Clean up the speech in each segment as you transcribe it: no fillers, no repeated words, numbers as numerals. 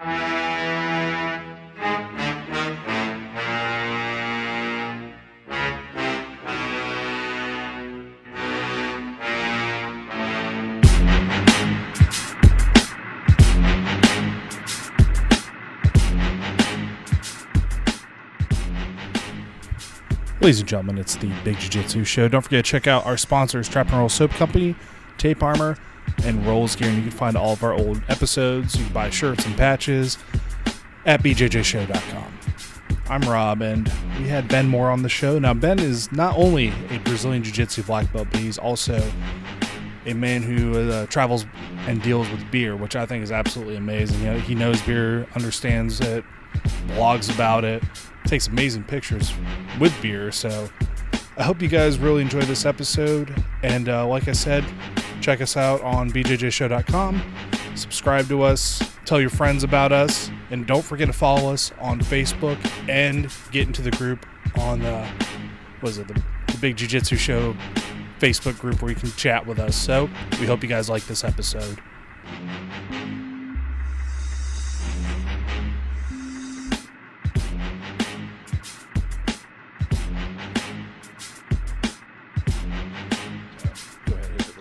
Ladies and gentlemen, it's the Big Jiu-Jitsu Show. Don't forget to check out our sponsors, Trap and Roll Soap Company, Tape Armor, and Rolls Gear. And you can find all of our old episodes. You can buy shirts and patches at bjjshow.com. I'm Rob, and we had Ben Moore on the show. Now, Ben is not only a Brazilian Jiu-Jitsu black belt, but he's also a man who travels and deals with beer, which I think is absolutely amazing. You know, he knows beer, understands it, blogs about it, takes amazing pictures with beer. So I hope you guys really enjoy this episode. And like I said, check us out on bjjshow.com. Subscribe to us. Tell your friends about us. And don't forget to follow us on Facebook and get into the group on, the Big Jiu-Jitsu Show Facebook group where you can chat with us. So we hope you guys like this episode.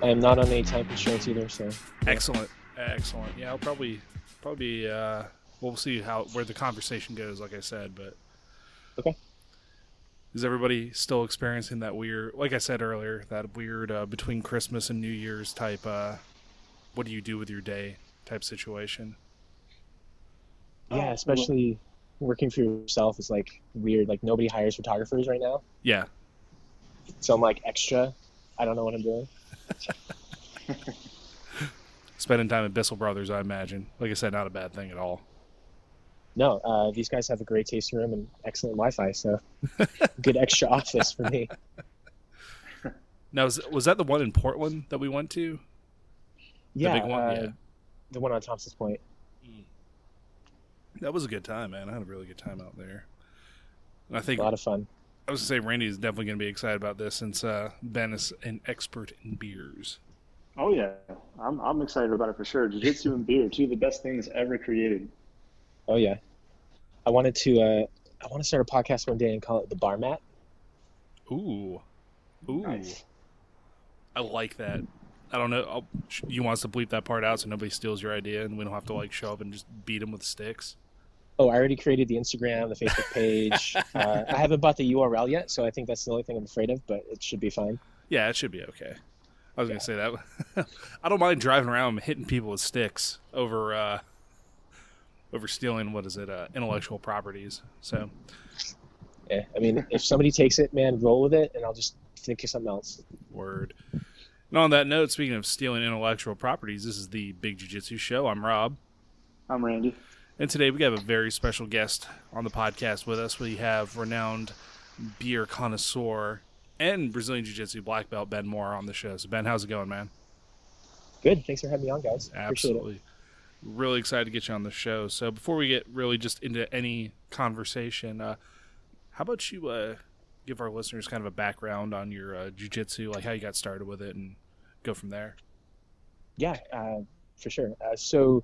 I am not on any time constraints either, so. Excellent. Yeah, I'll probably we'll see where the conversation goes, like I said, but. Okay. Is everybody still experiencing that weird, like I said earlier, that weird between Christmas and New Year's type, what do you do with your day type situation? Yeah, especially working for yourself is like weird. Like nobody hires photographers right now. Yeah. So I'm like extra. I don't know what I'm doing. Spending time at Bissell Brothers, I imagine. Like I said, not a bad thing at all. No, these guys have a great tasting room and excellent Wi-Fi, so good extra office for me. Now, was that the one in Portland that we went to? Yeah, the big one? Yeah. The one on Thompson's Point. That was a good time, man. I had a really good time out there. And I think a lot of fun. I was going to say Randy is definitely going to be excited about this since Ben is an expert in beers. Oh, yeah. I'm excited about it for sure. Jiu-Jitsu and beer, two of the best things ever created. Oh, yeah. I want to start a podcast one day and call it The Bar Mat. Ooh. Nice. I like that. I don't know. You want us to bleep that part out so nobody steals your idea and we don't have to like show up and just beat them with sticks? Oh, I already created the Instagram, the Facebook page. I haven't bought the URL yet, so I think that's the only thing I'm afraid of, but it should be fine. Yeah, it should be okay. I was going to say that. I don't mind driving around and hitting people with sticks over stealing, intellectual properties. So, yeah, I mean, if somebody takes it, man, roll with it, and I'll just think of something else. Word. And on that note, speaking of stealing intellectual properties, this is the Big Jiu-Jitsu Show. I'm Rob. I'm Randy. And today we have a very special guest on the podcast with us. We have renowned beer connoisseur and Brazilian Jiu-Jitsu black belt Ben Moore on the show. So Ben, how's it going, man? Good. Thanks for having me on, guys. Absolutely. Really excited to get you on the show. So before we get really just into any conversation, how about you give our listeners kind of a background on your jiu-jitsu, like how you got started with it, and go from there? Yeah, for sure. So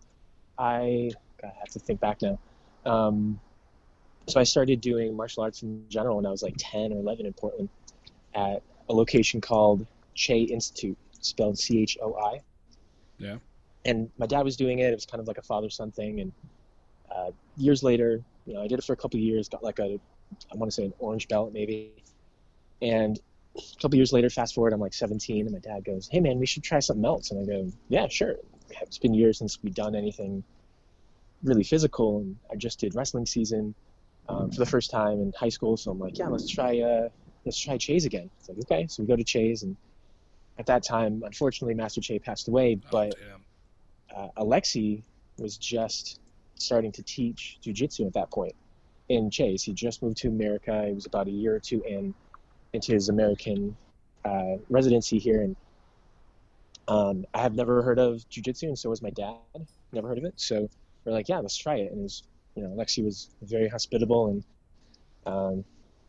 I have to think back now. So I started doing martial arts in general when I was like 10 or 11 in Portland at a location called Che Institute, spelled CHOI. Yeah. And my dad was doing it. It was kind of like a father-son thing. And years later, I did it for a couple of years, got like I want to say an orange belt maybe. And a couple of years later, fast forward, I'm like 17, and my dad goes, "Hey man, we should try something else." And I go, "Yeah, sure." It's been years since we've done anything really physical, and I just did wrestling season for the first time in high school. So I'm like, "Yeah, let's try Che's again." It's like, okay, so we go to Che's, and at that time, unfortunately, Master Che passed away, but Alexi was just starting to teach jiu-jitsu at that point in Che's. He just moved to America. He was about a year or two into his American residency here, and I have never heard of jiu-jitsu, and so was my dad. Never heard of it, so we're like, yeah, let's try it. And it was, Alexi was very hospitable and kind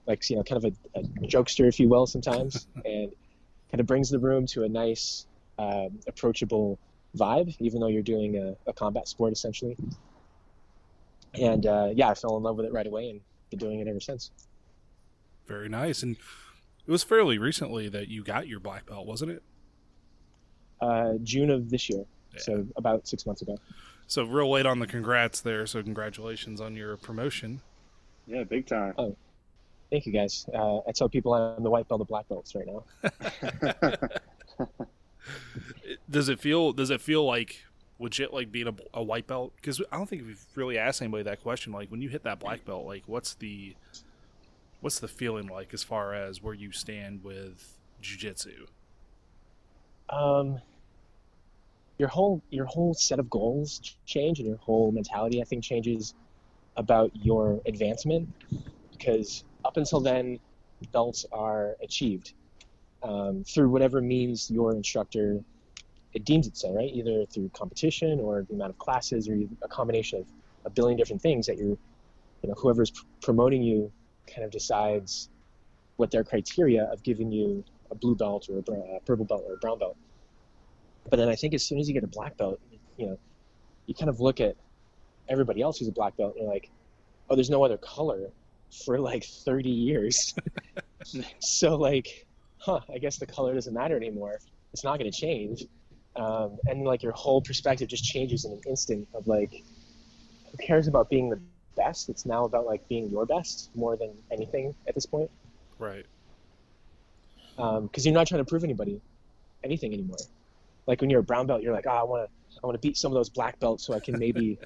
of a jokester, if you will, sometimes, and kind of brings the room to a nice, approachable vibe, even though you're doing a combat sport essentially. And I fell in love with it right away and been doing it ever since. Very nice. And it was fairly recently that you got your black belt, wasn't it? June of this year, Yeah. so about 6 months ago. So real late on the congrats there. So congratulations on your promotion. Yeah, big time. Oh, thank you guys. I tell people I'm the white belt of black belts right now. Does it feel like legit, like being a white belt? Because I don't think we've really asked anybody that question. Like when you hit that black belt, like what's the feeling like as far as where you stand with jiu-jitsu? Your whole set of goals change, and your whole mentality, I think, changes about your advancement, because up until then, belts are achieved through whatever means your instructor it deems it so, right? Either through competition or the amount of classes, or a combination of a billion different things that whoever's promoting you kind of decides what their criteria of giving you a blue belt or a purple belt or a brown belt. But then I think as soon as you get a black belt, you kind of look at everybody else who's a black belt and you're like, oh, there's no other color for like 30 years. So like, I guess the color doesn't matter anymore. It's not going to change. And like your whole perspective just changes in an instant of like, who cares about being the best? It's now about like being your best more than anything at this point. Right. Because you're not trying to prove anybody anything anymore. Like when you're a brown belt, you're like, I want to beat some of those black belts so I can maybe,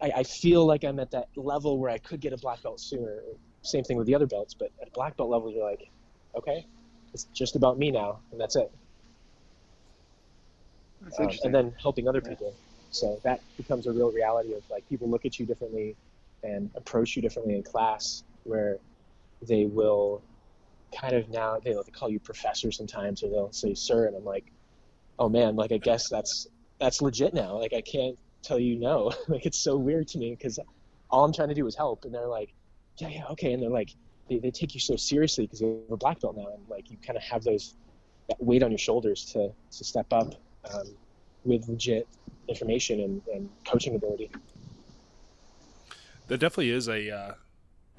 I feel like I'm at that level where I could get a black belt sooner. Same thing with the other belts, but at a black belt level, you're like, okay, it's just about me now, and that's it. That's interesting. And then helping other people. So that becomes a real reality of like people look at you differently and approach you differently in class, where they will kind of now, they'll call you professor sometimes, or they'll say sir, and I'm like, oh man, like I guess that's legit now. Like I can't tell you no. Like it's so weird to me because all I'm trying to do is help, and they're like, yeah, okay, and they're like, they take you so seriously because you're a black belt now, and like you kind of have that weight on your shoulders to step up with legit information and coaching ability. That definitely is I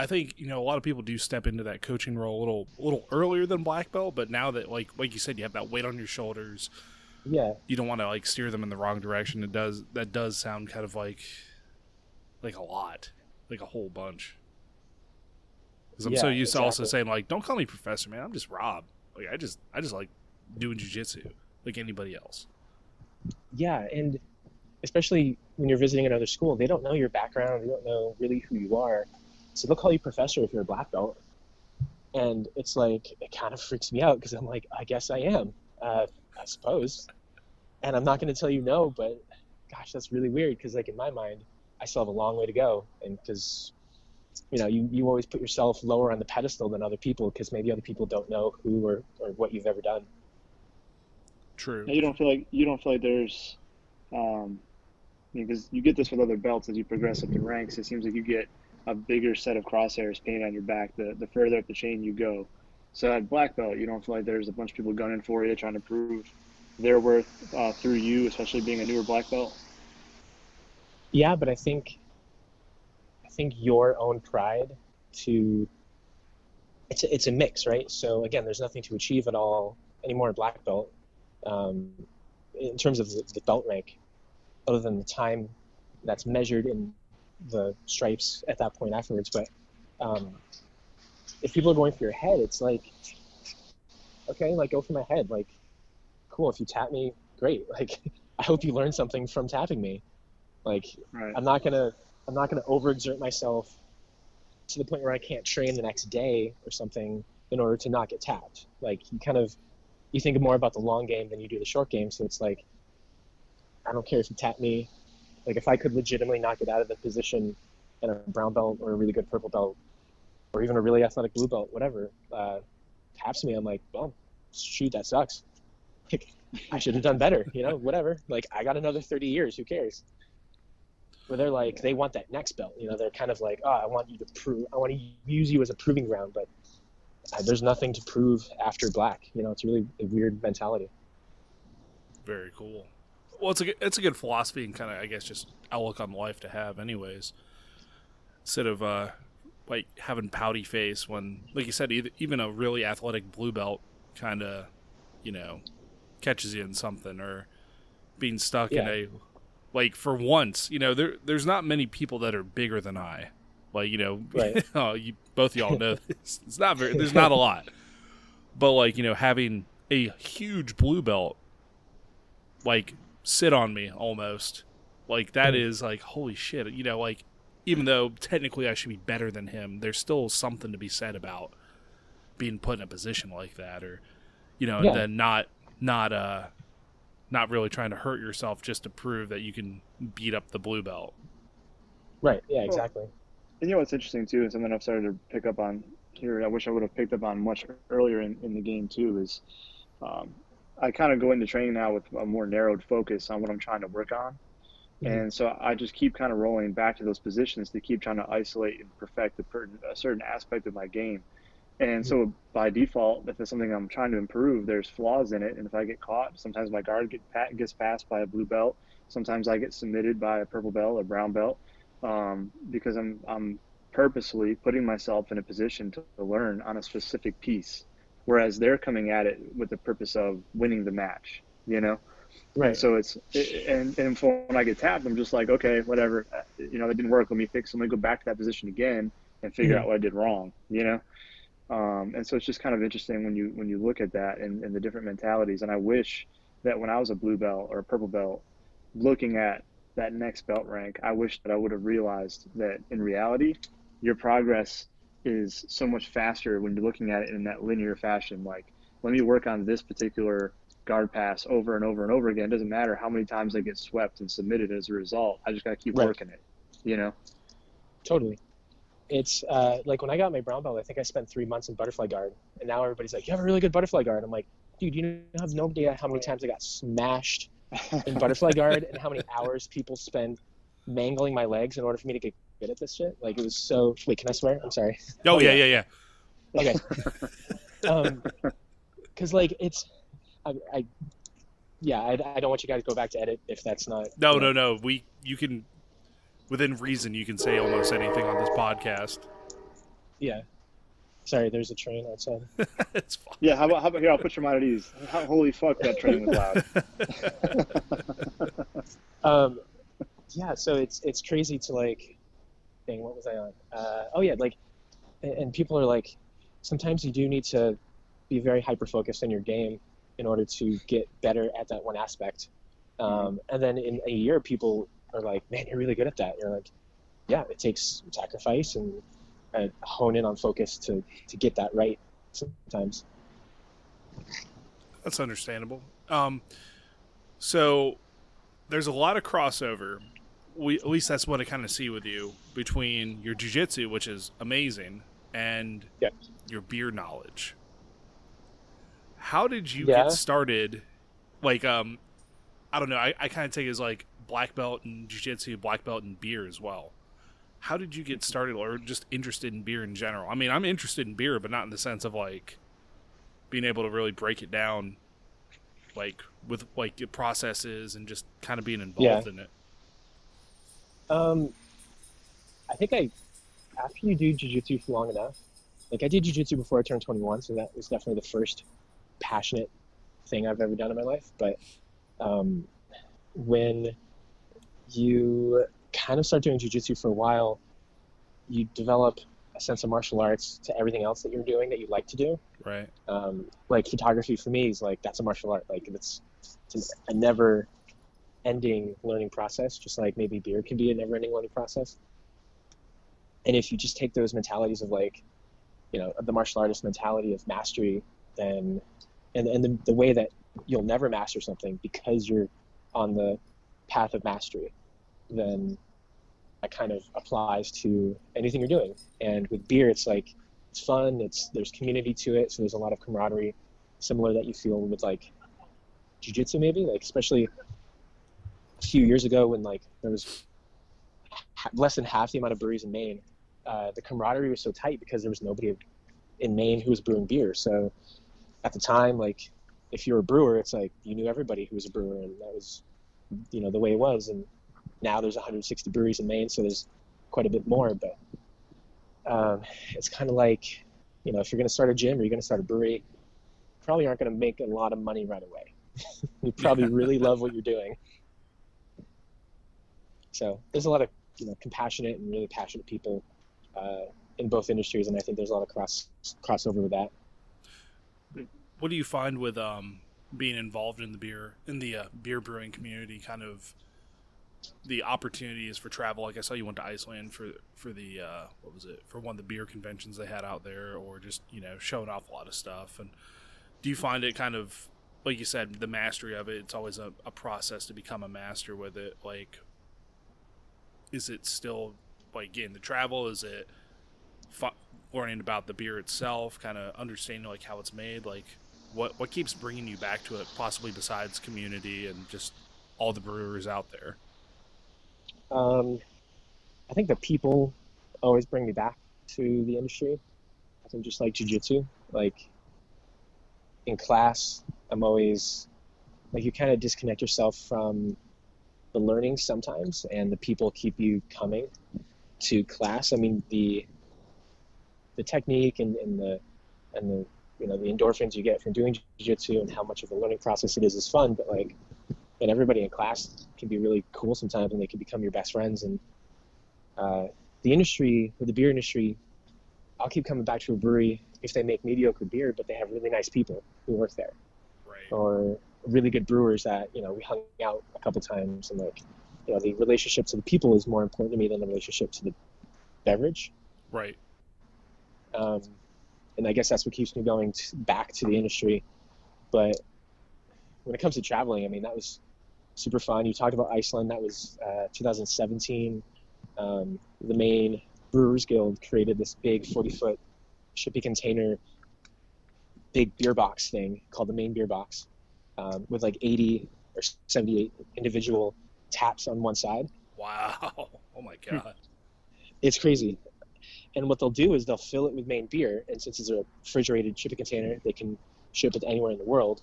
think a lot of people do step into that coaching role a little earlier than black belt, but now that like you said, you have that weight on your shoulders. Yeah, you don't want to like steer them in the wrong direction. That does sound kind of like a lot, like a whole bunch. Because I'm so used to also saying like, don't call me professor, man. I'm just Rob. Like I just like doing jiu-jitsu like anybody else. Yeah, and especially when you're visiting another school, they don't know your background. They don't know really who you are. So they'll call you professor if you're a black belt. And it's like, it kind of freaks me out because I'm like, I guess I am, I suppose. And I'm not going to tell you no, but gosh, that's really weird because like in my mind, I still have a long way to go. And because, you always put yourself lower on the pedestal than other people because maybe other people don't know who or what you've ever done. True. You don't feel like there's, because you get this with other belts as you progress up the ranks. It seems like you get a bigger set of crosshairs painted on your back the further up the chain you go. So at black belt, you don't feel like there's a bunch of people gunning for you, trying to prove their worth through you, especially being a newer black belt. Yeah, but I think your own pride it's a mix, right? So again, there's nothing to achieve at all anymore in black belt in terms of the belt rank, other than the time that's measured in the stripes at that point afterwards. But if people are going for your head, it's like, okay, like go for my head. Like, cool, if you tap me, great. Like, I hope you learn something from tapping me. Like, right. I'm not gonna overexert myself to the point where I can't train the next day or something in order to not get tapped. Like, you think more about the long game than you do the short game. So it's like, I don't care if you tap me. Like if I could legitimately not get out of the position in a brown belt or a really good purple belt or even a really athletic blue belt, whatever, taps me, I'm like, well, shoot, that sucks. Like, I should have done better, whatever. Like I got another 30 years, who cares? Where they're like, they want that next belt, they're kind of like, I want to use you as a proving ground, but there's nothing to prove after black. It's really a weird mentality. Very cool. Well, it's a good philosophy and kind of, I guess, just outlook on life to have anyways. instead of like having pouty face when, like you said, even a really athletic blue belt kind of, catches you in something, or being stuck in a, like, for once, there's not many people that are bigger than I. Like, Right. Both of y'all know this. There's not a lot. But, like, having a huge blue belt, like, sit on me almost. Like, that is, like, holy shit. Like, even though technically I should be better than him, there's still something to be said about being put in a position like that, or, and then not really trying to hurt yourself just to prove that you can beat up the blue belt. Right. Yeah, exactly. And what's interesting too, and something I've started to pick up on here, I wish I would have picked up on much earlier in the game too, is I kind of go into training now with a more narrowed focus on what I'm trying to work on. And so I just keep kind of rolling back to those positions to keep trying to isolate and perfect a certain aspect of my game. And so by default, if it's something I'm trying to improve, there's flaws in it. And if I get caught, sometimes my guard gets passed by a blue belt. Sometimes I get submitted by a purple belt or brown belt, because I'm purposely putting myself in a position to learn on a specific piece, whereas they're coming at it with the purpose of winning the match, Right. And so and when I get tapped, I'm just like, okay, whatever, that didn't work. Let me go back to that position again and figure out what I did wrong, And so it's just kind of interesting when you look at that and the different mentalities. And I wish that when I was a blue belt or a purple belt, looking at that next belt rank, I wish that I would have realized that in reality, your progress is so much faster when you're looking at it in that linear fashion. Like, let me work on this particular guard pass over and over and over again. It doesn't matter how many times I get swept and submitted as a result. I just got to keep working it, Totally. It's like when I got my brown belt, I think I spent 3 months in butterfly guard, and now everybody's like, you have a really good butterfly guard. I'm like, dude, you have no idea how many times I got smashed in butterfly guard and how many hours people spend mangling my legs in order for me to get good at this shit. Like, it was so... Wait, can I swear? I'm sorry. Oh, yeah. Okay. Because, like, it's... I don't want you guys to go back to edit if that's not... No. You can... Within reason, you can say almost anything on this podcast. Yeah. Sorry, there's a train outside. It's fine. Yeah, how about here, I'll put your mind at ease. Holy fuck, that train was loud. Yeah, so it's crazy to, like... Dang, what was I on? Like... And people are like, sometimes you do need to be very hyper-focused in your game in order to get better at that one aspect. And then in a year, people are like, man, you're really good at that. You're like, yeah, it takes sacrifice and hone in on focus to get that right sometimes. That's understandable. So there's a lot of crossover. At least that's what I kind of see with you, between your jiu-jitsu, which is amazing, and your beer knowledge. How did you get started? Like, I don't know. I kind of take it as like black belt in jiu-jitsu, black belt in beer as well. How did you get started, or just interested in beer in general? I mean, I'm interested in beer, but not in the sense of like being able to really break it down, like with like the processes and just kind of being involved in it. I think after you do jiu-jitsu for long enough, like I did jiu-jitsu before I turned 21, so that was definitely the first passionate thing I've ever done in my life. But when you kind of start doing jiu-jitsu for a while, you develop a sense of martial arts to everything else that you're doing that you like to do. Right. Like photography for me is like, that's a martial art. Like it's a never ending learning process, just like maybe beer can be a never ending learning process. And if you just take those mentalities of like, the martial artist mentality of mastery, then, and the way that you'll never master something because you're on the path of mastery, then that kind of applies to anything you're doing. And with beer, it's like, it's fun, there's community to it, so there's a lot of camaraderie, similar that you feel with like jiu-jitsu maybe, like especially a few years ago when like there was less than half the amount of breweries in Maine. The camaraderie was so tight because there was nobody in Maine who was brewing beer. So at the time, like if you were a brewer, it's like you knew everybody who was a brewer, and that was, the way it was. And now there's 160 breweries in Maine, so there's quite a bit more. But It's kind of like, if you're going to start a gym or you're going to start a brewery, you probably aren't going to make a lot of money right away. You probably really love what you're doing. So there's a lot of compassionate and really passionate people in both industries, and I think there's a lot of crossover with that. What do you find with being involved in the beer brewing community? Kind of the opportunities for travel. Like I saw you went to Iceland for the what was it, for one of the beer conventions they had out there, or just showing off a lot of stuff. And do you find it kind of, like you said, the mastery of it? It's always a process to become a master with it. Like, is it still like getting the travel? Is it learning about the beer itself, kind of understanding like how it's made? Like, what keeps bringing you back to it, possibly besides community and just all the brewers out there? I think the people always bring me back to the industry. I think just like jiu-jitsu, like in class, I'm always like, you kind of disconnect yourself from the learning sometimes, and the people keep you coming to class. I mean, the technique and the the endorphins you get from doing jiu-jitsu and how much of a learning process it is fun, but like, and everybody in class can be really cool sometimes, and they can become your best friends. And the industry, with the beer industry, I'll keep coming back to a brewery if they make mediocre beer, but they have really nice people who work there, Right. or really good brewers that we hung out a couple times, and like the relationship to the people is more important to me than the relationship to the beverage. Right. And I guess that's what keeps me going back to the industry. But when it comes to traveling, I mean, that was super fun. You talked about Iceland. That was 2017. The Maine Brewers Guild created this big 40-foot shipping container, big beer box thing called the Maine Beer Box, with like 80 or 78 individual taps on one side. Wow. Oh my God. It's crazy. And what they'll do is they'll fill it with Maine beer, and since it's a refrigerated shipping container, they can ship it anywhere in the world.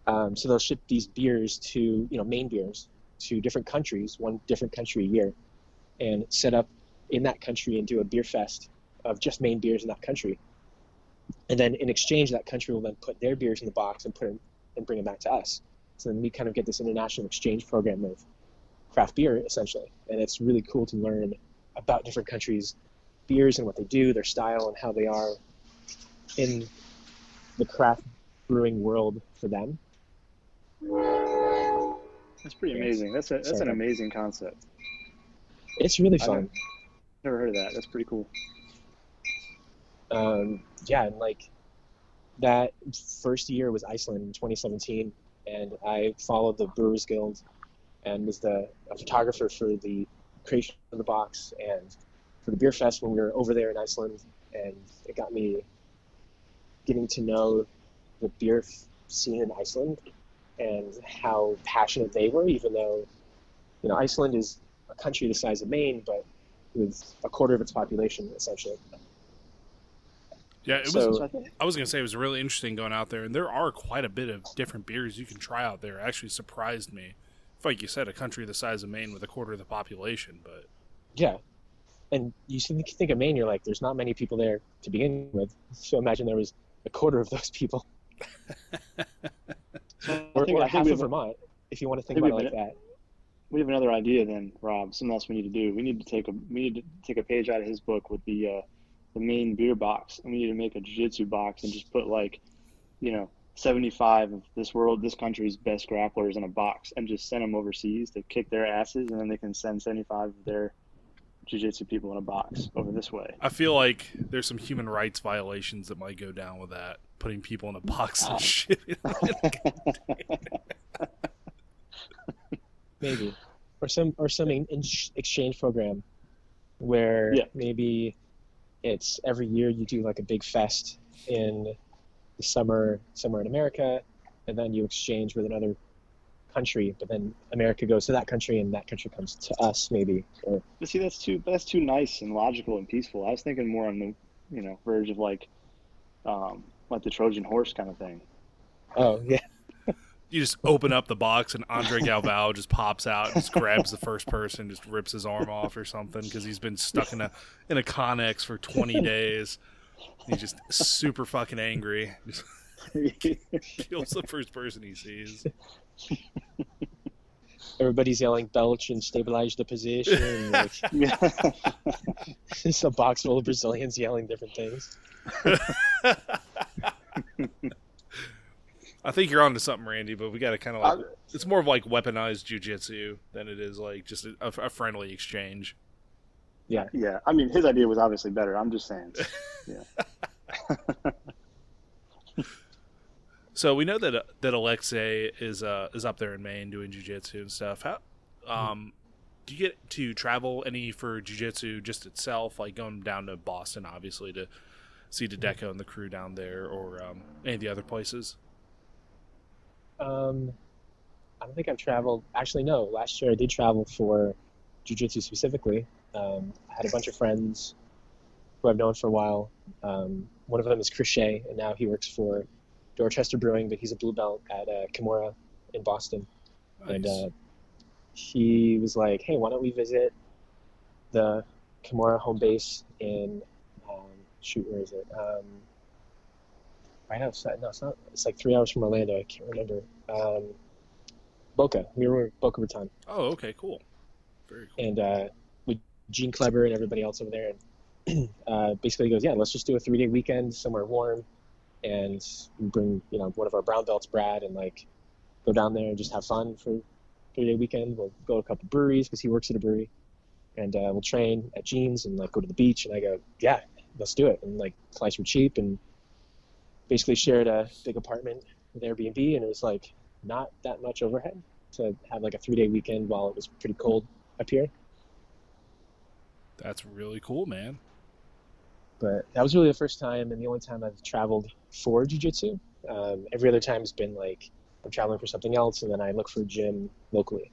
So they'll ship these beers to, Maine beers, to different countries, one different country a year, and set up in that country and do a beer fest of just Maine beers in that country. And then in exchange, that country will then put their beers in the box and bring them back to us. So then we kind of get this international exchange program of craft beer, essentially. And it's really cool to learn about different countries' beers and what they do, their style, and how they are in the craft brewing world for them. That's pretty amazing. That's an amazing concept. It's really fun. Never heard of that. That's pretty cool. Yeah, and like that first year was Iceland in 2017, and I followed the Brewers Guild and was a photographer for the creation of the box and for the beer fest when we were over there in Iceland. And it got me getting to know the beer scene in Iceland and how passionate they were, even though Iceland is a country the size of Maine, but with a quarter of its population, essentially. Yeah, I was going to say it was really interesting going out there, and there are quite a bit of different beers you can try out there. It actually surprised me. Like you said, a country the size of Maine with a quarter of the population, but... Yeah. And you think of Maine, you're like, there's not many people there to begin with. So imagine there was a quarter of those people. or half of Vermont, if you want to think about it like that. We have another idea then, Rob. Something else we need to do. We need to take a page out of his book with the Maine beer box, and we need to make a jiu-jitsu box and just put 75 of this country's best grapplers in a box and just send them overseas to kick their asses, and then they can send 75 of their jiu-jitsu people in a box over this way. I feel like there's some human rights violations that might go down with that, putting people in a box and shit. Maybe, or some exchange program where maybe it's every year you do like a big fest in the summer somewhere in America, and then you exchange with another country, but then America goes to that country and that country comes to us, maybe. Or but see, that's too nice and logical and peaceful. I was thinking more on the verge of like the Trojan horse kind of thing. Oh yeah. You just open up the box and Andre Galvao just pops out and just grabs the first person, just rips his arm off or something because he's been stuck in a Connex for 20 days. He's just super fucking angry. Just kills the first person he sees. Everybody's yelling belch and stabilize the position. Like, it's a box full of Brazilians yelling different things. I think you're onto something, Randy, but we got to kind of like, it's more of like weaponized jiu-jitsu than it is like just a friendly exchange. Yeah. Yeah. I mean, his idea was obviously better. I'm just saying. Yeah. So we know that Alexei is up there in Maine doing jiu-jitsu and stuff. How do you get to travel any for jiu-jitsu just itself, like going down to Boston, obviously, to see Dedeco and the crew down there, or any of the other places? I don't think I've traveled. Actually, no. Last year I did travel for jiu-jitsu specifically. I had a bunch of friends who I've known for a while. One of them is Chris Shea, and now he works for Dorchester Brewing, but he's a blue belt at Kimura in Boston. Nice. And he was like, hey, why don't we visit the Kimura home base in, where is it? Right outside, no, it's not. It's like 3 hours from Orlando. I can't remember. Boca. We were Boca Raton. Oh, okay, cool. Very cool. And with Gene Kleber and everybody else over there, and basically he goes, yeah, let's just do a 3-day weekend somewhere warm, and bring one of our brown belts, Brad, and like go down there and just have fun for a 3-day weekend. We'll go to a couple breweries because he works at a brewery, and we'll train at Gene's and like go to the beach. And I go, yeah, let's do it. And like flights were cheap, and basically shared a big apartment with Airbnb, and it was like not that much overhead to have like a 3-day weekend while it was pretty cold up here. That's really cool, man. But that was really the first time and the only time I've traveled for jiu-jitsu. Every other time has been like I'm traveling for something else, and then I look for a gym locally.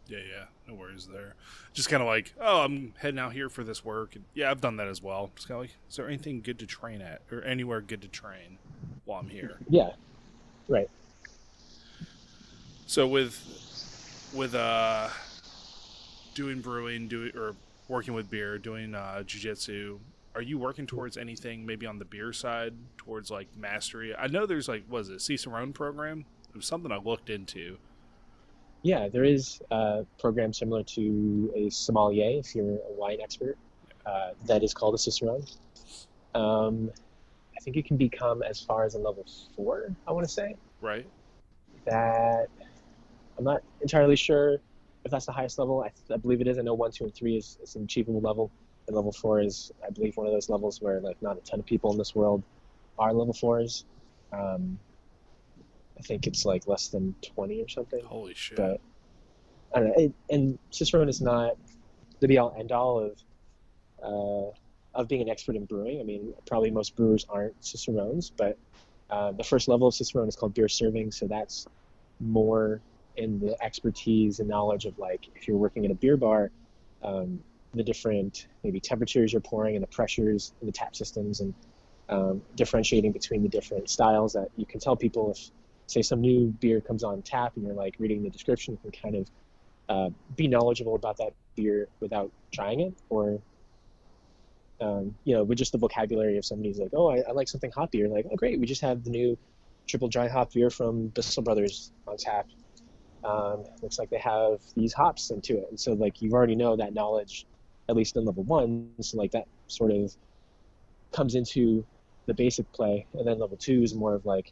Yeah, no worries there. Just kind of like, oh, I'm heading out here for this work. And yeah, I've done that as well. Just kind of like, is there anything good to train at, or anywhere good to train while I'm here? Yeah, right. So with doing brewing, or working with beer, doing jiu-jitsu, are you working towards anything maybe on the beer side, towards like mastery? I know there's like, was it Cicerone program? It was something I looked into. Yeah, there is a program similar to a sommelier, if you're a wine expert, that is called a Cicerone. I think it can become as far as a level 4, I want to say. Right. That, I'm not entirely sure if that's the highest level. I believe it is. I know 1, 2, and 3 is an achievable level. And level 4 is, I believe, one of those levels where like not a ton of people in this world are level 4s. I think it's like less than 20 or something. Holy shit. But I don't know. And Cicerone is not the be all end all of being an expert in brewing. I mean, probably most brewers aren't Cicerones, but the first level of Cicerone is called beer serving. So that's more in the expertise and knowledge of like if you're working in a beer bar, the different maybe temperatures you're pouring and the pressures in the tap systems, and differentiating between the different styles that you can tell people if, say, some new beer comes on tap and you're like reading the description, you can kind of be knowledgeable about that beer without trying it, or with just the vocabulary of somebody's like, oh, I like something hoppy. You're like, oh, great, we just have the new triple dry hop beer from Bissell Brothers on tap. Looks like they have these hops into it, and so like you already know that knowledge, at least in level 1. So like that sort of comes into the basic play, and then level 2 is more of like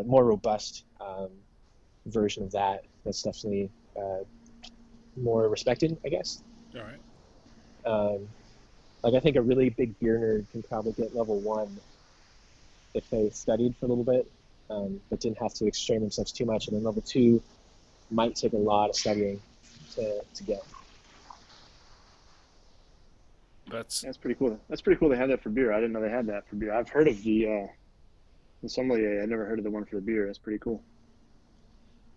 more robust version of that. That's definitely more respected, I guess. All right. Like I think a really big beer nerd can probably get level 1 if they studied for a little bit, but didn't have to strain themselves too much. And then level 2 might take a lot of studying to get. That's pretty cool. That's pretty cool they have that for beer. I didn't know they had that for beer. I've heard of the sommelier. I never heard of the one for the beer. That's pretty cool.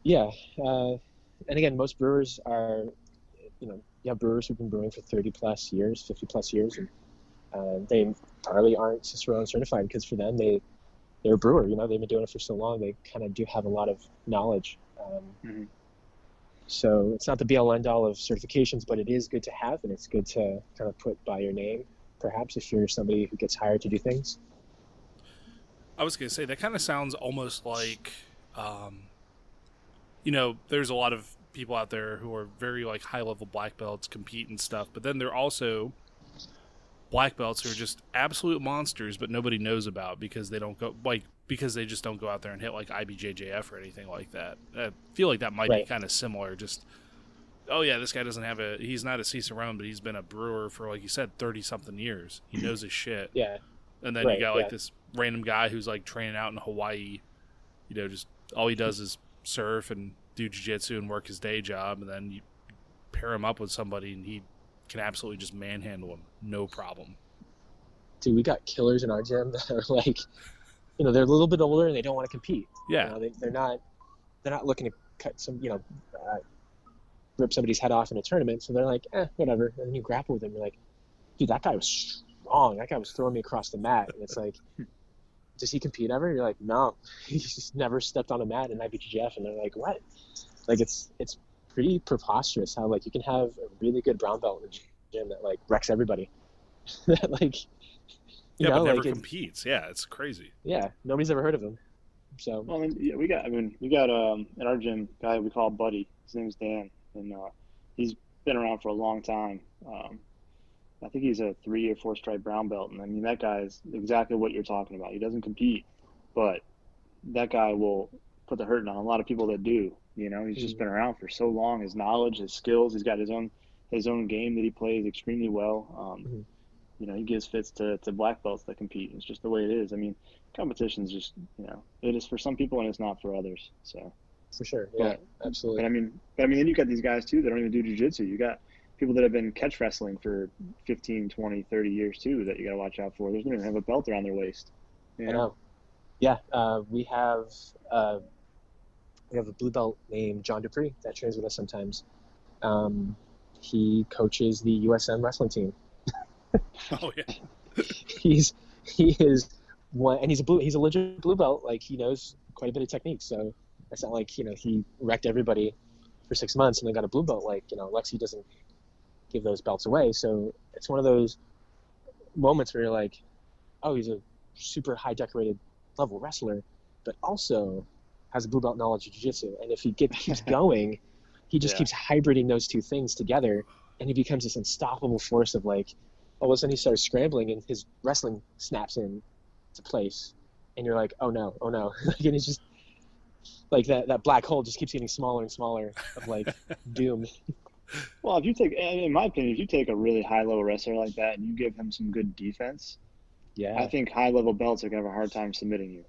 Yeah. And again, most brewers are, you have brewers who've been brewing for 30 plus years, 50 plus years, and they probably aren't Cicerone certified because for them, they they're a brewer. They've been doing it for so long. They kind of do have a lot of knowledge. Mm-hmm. So it's not the be all end all of certifications, but it is good to have, and it's good to kind of put by your name, perhaps if you're somebody who gets hired to do things. I was going to say, that kind of sounds almost like, there's a lot of people out there who are very like high level black belts, compete and stuff, but then there are also black belts who are just absolute monsters, but nobody knows about because they don't go because they just don't go out there and hit like IBJJF or anything like that. I feel like that might be kind of similar. Just, oh yeah, this guy he's not a Cicerone, but he's been a brewer for, like you said, 30 something years. He knows his shit. Yeah. And then you got like this random guy who's like training out in Hawaii, just all he does is surf and do jiu-jitsu and work his day job, and then you pair him up with somebody and he can absolutely just manhandle him, no problem. Dude, we got killers in our gym that are like, they're a little bit older and they don't want to compete. Yeah. They're not looking to cut rip somebody's head off in a tournament. So they're like, whatever. And then you grapple with them. You're like, dude, that guy was strong. That guy was throwing me across the mat. And it's like, does he compete ever? You're like, no, he's just never stepped on a mat in IBJJF. And they're like, what? Like, it's pretty preposterous how like you can have a really good brown belt in the gym that like wrecks everybody. That like, but never competes. Yeah, it's crazy. Yeah, nobody's ever heard of him. So well, we got in our gym a guy we call Buddy. His name's Dan, and he's been around for a long time. I think he's a 3 or 4 stripe brown belt, and I mean that guy is exactly what you're talking about. He doesn't compete, but that guy will put the hurting on a lot of people that do. He's just been around for so long. His knowledge, his skills, he's got his own game that he plays extremely well. He gives fits to black belts that compete. It's just the way it is. I mean, competition's just, it is for some people and it's not for others. So for sure, yeah, absolutely. But I mean, then you got these guys too that don't even do jiu-jitsu. You got people that have been catch wrestling for 15, 20, 30 years too that you got to watch out for. They don't even have a belt around their waist. I know. Yeah, we have a blue belt named John Dupree that trains with us sometimes. He coaches the USM wrestling team. Oh yeah. he is one, and he's a legit blue belt. Like, he knows quite a bit of techniques. So it's not like he wrecked everybody for 6 months and then got a blue belt. Like, Lexi doesn't give those belts away. So it's one of those moments where you're like, oh, he's a super high decorated level wrestler, but also has a blue belt knowledge of jiu-jitsu. And if he keeps going, he just keeps hybriding those two things together, and he becomes this unstoppable force of like, all of a sudden he starts scrambling and his wrestling snaps in to place, and you're like, oh no. And it's just like that black hole just keeps getting smaller and smaller of like doom. Well, in my opinion, if you take a really high level wrestler like that and you give him some good defense, I think high level belts are gonna have a hard time submitting you.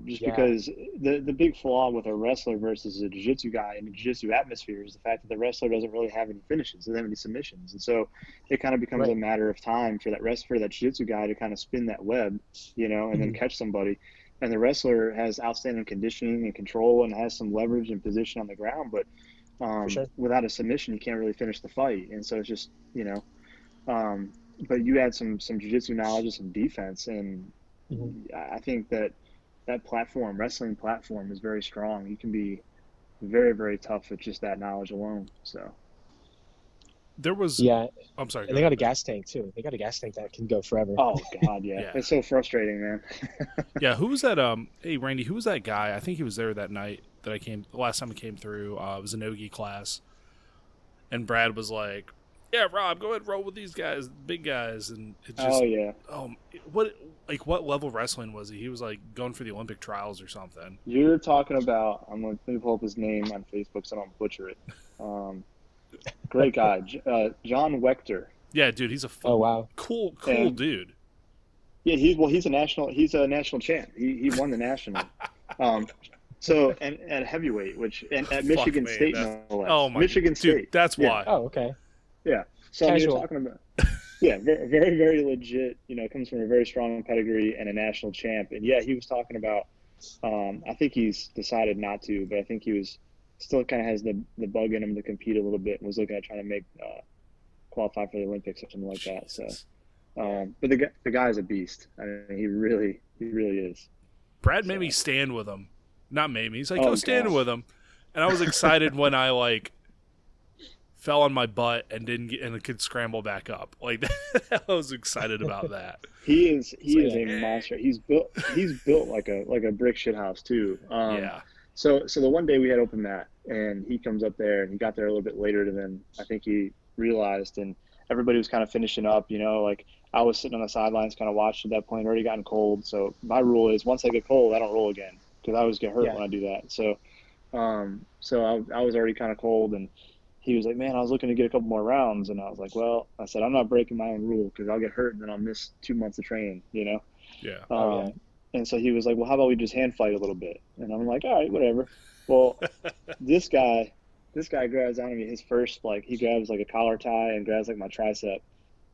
Because the big flaw with a wrestler versus a jiu-jitsu guy in the jiu-jitsu atmosphere is the fact that the wrestler doesn't really have any finishes, doesn't have any submissions, and so it kind of becomes a matter of time for that jiu-jitsu guy to kind of spin that web, and then catch somebody. And the wrestler has outstanding conditioning and control and has some leverage and position on the ground, but without a submission, you can't really finish the fight. And so it's just, but you add some jiu-jitsu knowledge and some defense, and I think that wrestling platform is very strong. You can be very, very tough with just that knowledge alone. So there was, I'm sorry. And they got a gas tank too. They got a gas tank that can go forever. Oh God, yeah. It's so frustrating, man. Yeah. Who was that? Hey Randy, who was that guy? I think he was there that night that the last time I came through. It was a no-gi class, and Brad was like, "Yeah, Rob, go ahead and roll with these guys, big guys." And it just, what level wrestling was he? He was like going for the Olympic trials or something. You're talking about, let me pull up his name on Facebook so I don't butcher it. Great guy, John Wechter. Yeah, dude, he's a cool dude. Yeah, he's a national champ. He won the national. So and at heavyweight, at Michigan State, no less. Oh my, Michigan State. Dude, that's why. Oh, okay. Yeah. So you're talking about, very, very, very legit. Comes from a very strong pedigree and a national champ. And he was talking about. I think he's decided not to, but I think he was still kind of has the bug in him to compete a little bit and was looking at trying to make qualify for the Olympics or something like that. So, but the guy's a beast. I mean, he He really is. Brad made me stand with him. Not made me. He's like, Oh, go stand with him. And I was excited when I like fell on my butt and didn't get and could scramble back up. Like I was excited about that. He is a monster. He's built like a brick shit house too. Yeah. So the one day we had open mat, and he comes up there, and he got there a little bit later than I think he realized, and everybody was kind of finishing up. Like I was sitting on the sidelines, kind of watching at that point. Already gotten cold, so my rule is once I get cold, I don't roll again because I always get hurt when I do that. So, I was already kind of cold, and he was like, "Man, I was looking to get a couple more rounds," and I was like, "Well," I said, "I'm not breaking my own rule because I'll get hurt and then I'll miss 2 months of training." Yeah. And so he was like, "Well, how about we just hand fight a little bit?" And I'm like, "All right, whatever." Well, this guy grabs onto me. His first, he grabs like a collar tie and grabs like my tricep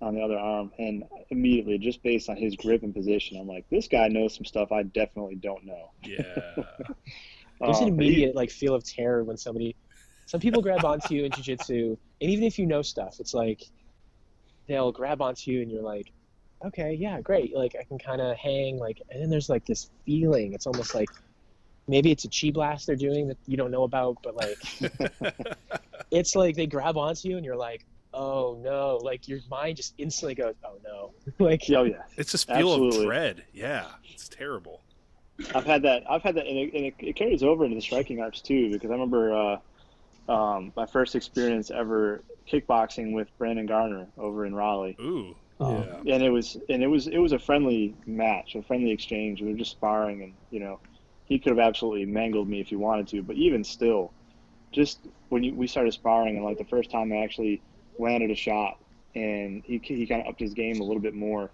on the other arm, and immediately, just based on his grip and position, I'm like, this guy knows some stuff I definitely don't know. Yeah. There's an immediate feel of terror when some people grab onto you in jiu-jitsu, and even if you know stuff, it's like they'll grab onto you and you're like, okay, yeah, great. Like I can kind of hang, and then there's this feeling. It's almost like maybe it's a chi blast they're doing that you don't know about, but it's like they grab onto you and you're like, oh no, your mind just instantly goes, oh no. Oh yeah. It's this feel of dread. Yeah. It's terrible. I've had that, and it carries over into the striking arts too, because I remember my first experience ever kickboxing with Brandon Garner over in Raleigh. Ooh. Yeah. And it was a friendly match, a friendly exchange. We were just sparring, and he could have absolutely mangled me if he wanted to, but even still, just when we started sparring, and the first time I actually landed a shot, and he kind of upped his game a little bit more,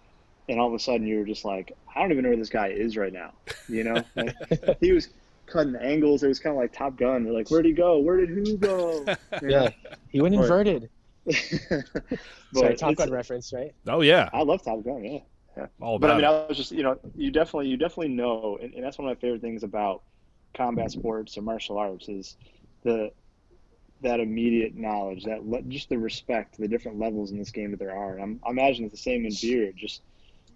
and all of a sudden you were just like, I don't even know where this guy is right now. He was cutting angles. It was kind of like Top Gun. We're like, where'd he go? Where did who go? Yeah, he went inverted. Sorry, Top Gun it's reference, right? Oh yeah, I love Top Gun. Yeah. All But about it. I was just, you definitely know, and that's one of my favorite things about combat sports or martial arts is that immediate knowledge, just the respect, the different levels in this game that there are. And I imagine it's the same in beer. Just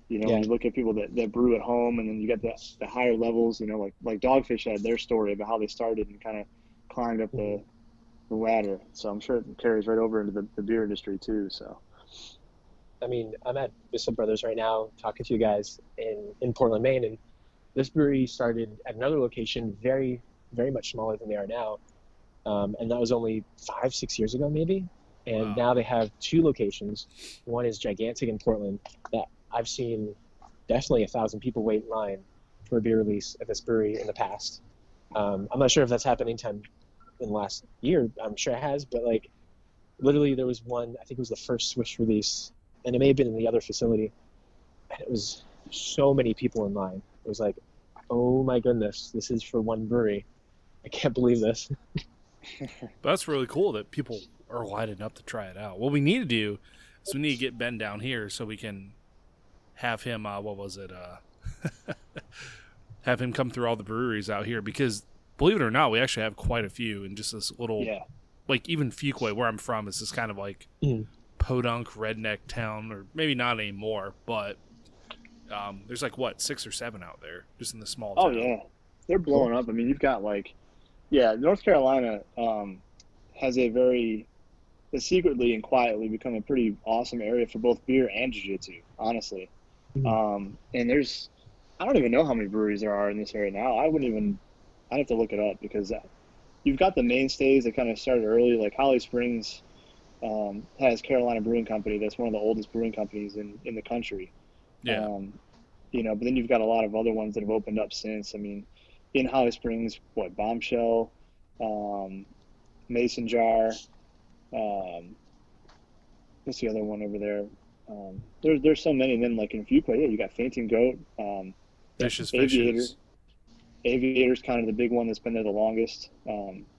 when you look at people that brew at home, and then you get the higher levels. Like Dogfish had their story about how they started and kind of climbed up the ladder. So I'm sure it carries right over into the beer industry too. So. I mean, I'm at Bissell Brothers right now talking to you guys in Portland, Maine, and this brewery started at another location very, very much smaller than they are now. And that was only 5-6 years ago, maybe. And now they have 2 locations. One is gigantic in Portland that I've seen definitely 1,000 people wait in line for a beer release at this brewery in the past. I'm not sure if that's happened anytime in the last year. I'm sure it has, but literally there was one, I think it was the first Swiss release, and it may have been in the other facility, and it was so many people in line. It was like, oh my goodness, this is for one brewery. I can't believe this. But that's really cool that people are lining up to try it out. What we need to do is we need to get Ben down here so we can have him, have him come through all the breweries out here, because believe it or not, we actually have quite a few in just this little, even Fuquay, where I'm from, is this kind of podunk redneck town, or maybe not anymore, but there's 6 or 7 out there just in the small town. Oh yeah, they're blowing up. I mean, you've got North Carolina has secretly and quietly become a pretty awesome area for both beer and jiu-jitsu, honestly. And I don't even know how many breweries there are in this area now. I'd have to look it up, because you've got the mainstays that kind of started early, like Holly Springs has Carolina Brewing Company. That's one of the oldest brewing companies in the country. Yeah. But then you've got a lot of other ones that have opened up since. I mean, in Holly Springs, Bombshell, Mason Jar, what's the other one over there? There's so many. And then in Fuquay, you got Fainting Goat, Vicious Aviator. Fishes. Aviator's kind of the big one that's been there the longest.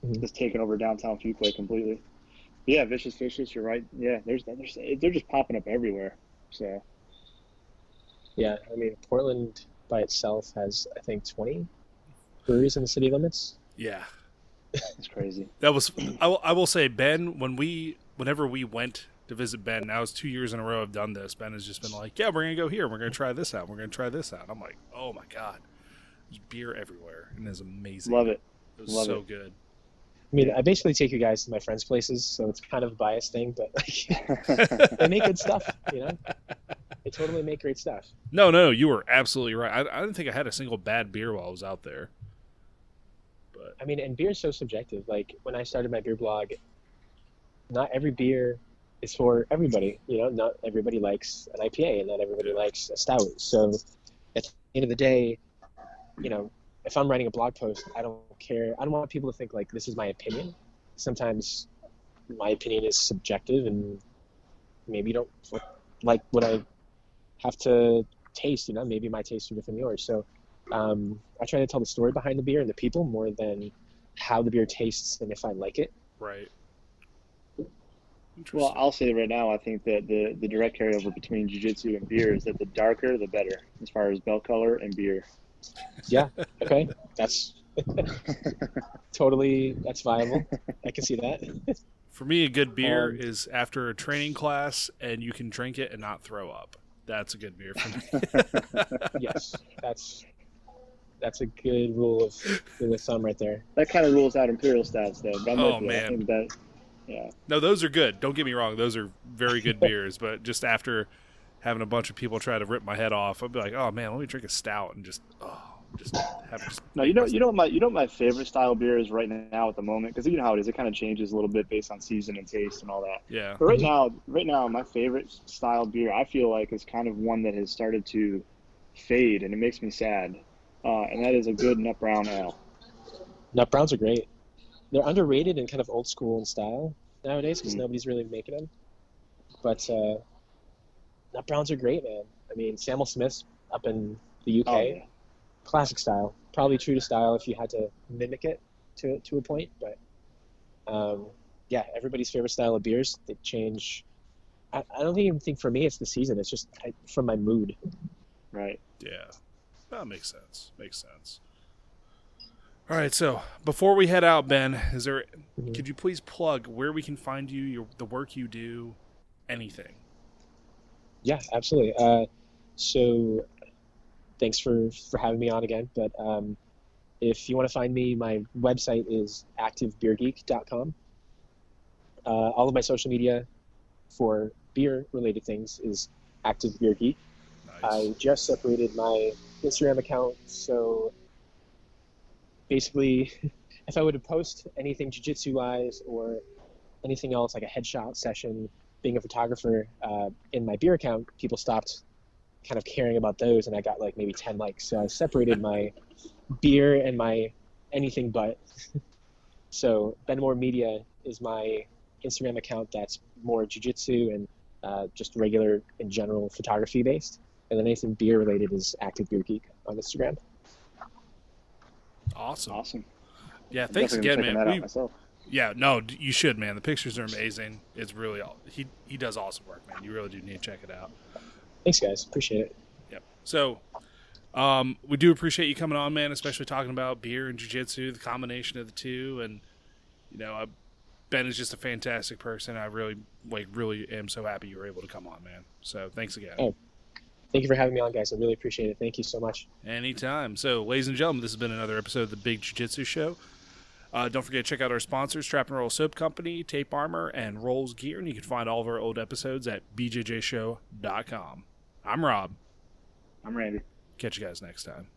That's taken over downtown Fuquay completely. Yeah, Vicious Fishes, you're right. Yeah, they're just popping up everywhere. So. Yeah, I mean, Portland by itself has, I think, 20 breweries in the city limits. Yeah. That's crazy. That was, I will say, Ben, whenever we went to visit Ben. Now it's 2 years in a row I've done this. Ben has just been like, yeah, we're going to go here. We're going to try this out. We're going to try this out. I'm like, oh, my God. There's beer everywhere, and it's amazing. Love it. It was so good. I mean, I basically take you guys to my friends' places, so it's kind of a biased thing, but like, they make good stuff, you know? They totally make great stuff. No, you were absolutely right. I didn't think I had a single bad beer while I was out there. But I mean, and beer is so subjective. Like, when I started my beer blog, not every beer is for everybody. You know, not everybody likes an IPA, and not everybody likes a stout. So at the end of the day, you know, if I'm writing a blog post, I don't care. I don't want people to think like this is my opinion. Sometimes my opinion is subjective, and maybe you don't like what I have to taste. You know, maybe my tastes are different than yours. So I try to tell the story behind the beer and the people more than how the beer tastes and if I like it. right. Well, I'll say right now, I think that the direct carryover between jiu-jitsu and beer is that the darker, the better, as far as belt color and beer. Yeah. Okay. That's totally, that's viable. I can see that. For me, a good beer is after a training class and you can drink it and not throw up. That's a good beer for me. Yes. That's a good rule of thumb right there. That kind of rules out Imperial stouts, though. But I'm Oh, with you. I man. think that, yeah. No, those are good. Don't get me wrong. Those are very good beers. But just after having a bunch of people try to rip my head off, I'd be like, oh, man, let me drink a stout and just have No, you know what my favorite style beer is right now at the moment, because you know how it is. It kind of changes a little bit based on season and taste and all that. Yeah. But right now, my favorite style beer I feel like is kind of one that has started to fade, and it makes me sad. And that is a good nut brown ale. Nut browns are great. They're underrated and kind of old school in style nowadays because nobody's really making them. But nut browns are great, man. I mean, Samuel Smith's up in the UK, yeah. Classic style. Probably true to style if you had to mimic it to a point. But yeah, everybody's favorite style of beers, they change. I don't even think for me it's the season. It's just from my mood. Right. Yeah. That makes sense. All right, so before we head out, Ben, could you please plug where we can find you, the work you do, anything? Yeah, absolutely. So thanks for having me on again. But if you want to find me, my website is activebeergeek.com. All of my social media for beer-related things is Active Beer Geek. Nice. I just separated my Instagram account, so basically, if I were to post anything jiu-jitsu-wise or anything else, like a headshot session, being a photographer, in my beer account, people stopped kind of caring about those, and I got like maybe 10 likes. So I separated my beer and my anything but. So Ben Moore Media is my Instagram account that's more jiu-jitsu and just regular, in general, photography based. And then anything beer related is Active Beer Geek on Instagram. Awesome. Yeah, thanks again, man. Yeah, no, you should, man. The pictures are amazing. It's really he does awesome work, man. You really do need to check it out. Thanks, guys. Appreciate it. Yep. So, we do appreciate you coming on, man. Especially talking about beer and jiu-jitsu, the combination of the two, and Ben is just a fantastic person. I really am so happy you were able to come on, man. So, thanks again. Oh. Thank you for having me on, guys. I really appreciate it. Thank you so much. Anytime. So, ladies and gentlemen, this has been another episode of the Big Jiu-Jitsu Show. Don't forget to check out our sponsors, Trap and Roll Soap Company, Tape Armor, and Rolls Gear. And you can find all of our old episodes at bjjshow.com. I'm Rob. I'm Randy. Catch you guys next time.